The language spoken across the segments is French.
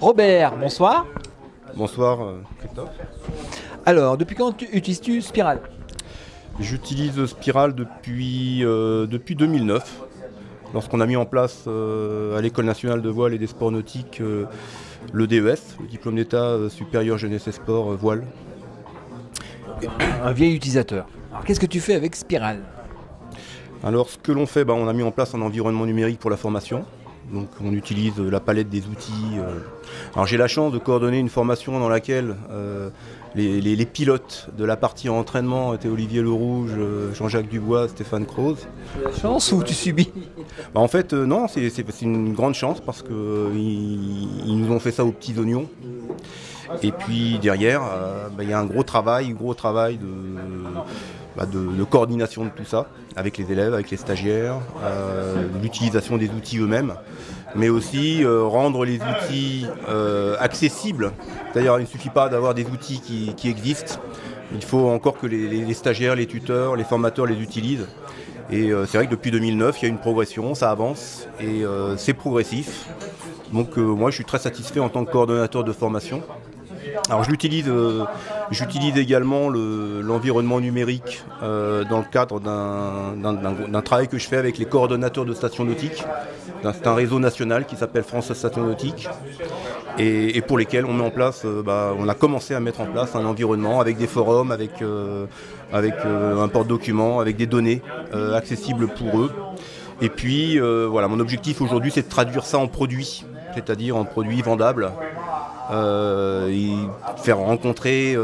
Robert, bonsoir. Bonsoir Christophe. Alors, depuis quand utilises-tu Spiral? J'utilise Spiral depuis 2009, lorsqu'on a mis en place à l'École nationale de voile et des sports nautiques le DES, le diplôme d'état supérieur jeunesse et sport voile. Un vieil utilisateur. Alors, qu'est-ce que tu fais avec Spiral? Alors, ce que l'on fait, on a mis en place un environnement numérique pour la formation. Donc on utilise la palette des outils. Alors j'ai la chance de coordonner une formation dans laquelle les pilotes de la partie entraînement étaient Olivier Lerouge, Jean-Jacques Dubois, Stéphane Croze. La chance ou tu subis? En fait non, c'est une grande chance parce qu'ils nous ont fait ça aux petits oignons. Et puis derrière, il y a un gros travail de coordination de tout ça, avec les élèves, avec les stagiaires, l'utilisation des outils eux-mêmes, mais aussi rendre les outils accessibles. C'est-à-dire il ne suffit pas d'avoir des outils qui existent, il faut encore que les stagiaires, les tuteurs, les formateurs les utilisent. Et c'est vrai que depuis 2009, il y a une progression, ça avance, et c'est progressif. Donc moi je suis très satisfait en tant que coordonnateur de formation. Alors j'utilise également l'environnement numérique dans le cadre d'un travail que je fais avec les coordonnateurs de stations nautiques. C'est un réseau national qui s'appelle France Stations Nautiques et pour lesquels on met en place, on a commencé à mettre en place un environnement avec des forums, avec un porte-documents, avec des données accessibles pour eux. Et puis voilà, mon objectif aujourd'hui c'est de traduire ça en produits, c'est-à-dire en produits vendables. Et faire rencontrer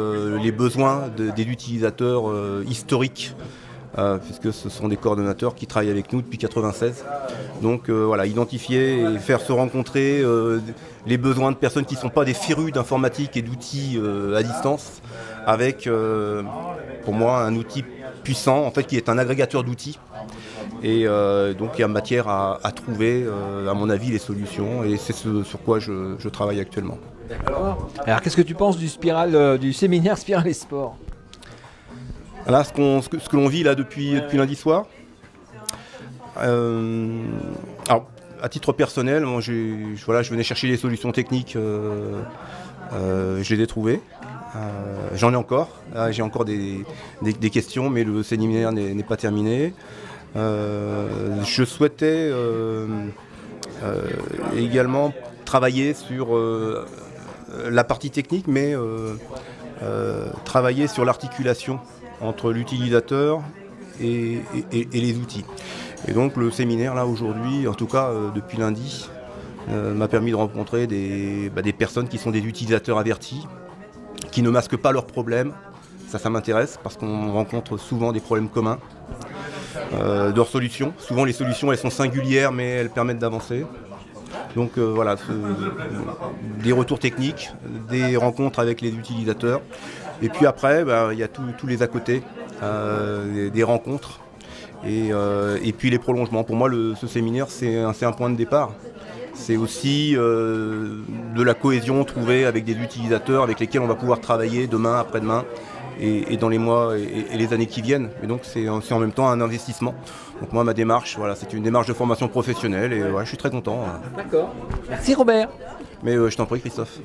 les besoins des utilisateurs historiques, puisque ce sont des coordonnateurs qui travaillent avec nous depuis 1996. Donc voilà, identifier et faire se rencontrer les besoins de personnes qui ne sont pas des férus d'informatique et d'outils à distance, avec pour moi un outil puissant en fait, qui est un agrégateur d'outils. Et donc il y a matière à trouver, à mon avis, les solutions, et c'est ce sur quoi je travaille actuellement. D'accord. Alors qu'est-ce que tu penses du séminaire Spiral et Sport? Là, ce que l'on vit là depuis lundi soir, alors, à titre personnel, moi, je venais chercher des solutions techniques, je les ai trouvées. J'en ai encore, j'ai encore des questions, mais le séminaire n'est pas terminé. Je souhaitais également travailler sur la partie technique, mais travailler sur l'articulation entre l'utilisateur et les outils. Et donc le séminaire là aujourd'hui, en tout cas depuis lundi, m'a permis de rencontrer des personnes qui sont des utilisateurs avertis, qui ne masquent pas leurs problèmes. Ça m'intéresse parce qu'on rencontre souvent des problèmes communs. Leurs solutions. Souvent les solutions elles sont singulières mais elles permettent d'avancer. Donc voilà, des retours techniques, des rencontres avec les utilisateurs. Et puis après, il y a tous les à côté, des rencontres et puis les prolongements. Pour moi, ce séminaire, c'est un point de départ. C'est aussi de la cohésion trouvée avec des utilisateurs avec lesquels on va pouvoir travailler demain, après-demain et dans les mois et les années qui viennent. Et donc c'est en même temps un investissement. Donc moi ma démarche, voilà, c'est une démarche de formation professionnelle et je suis très content. D'accord. Merci Robert. Mais je t'en prie Christophe.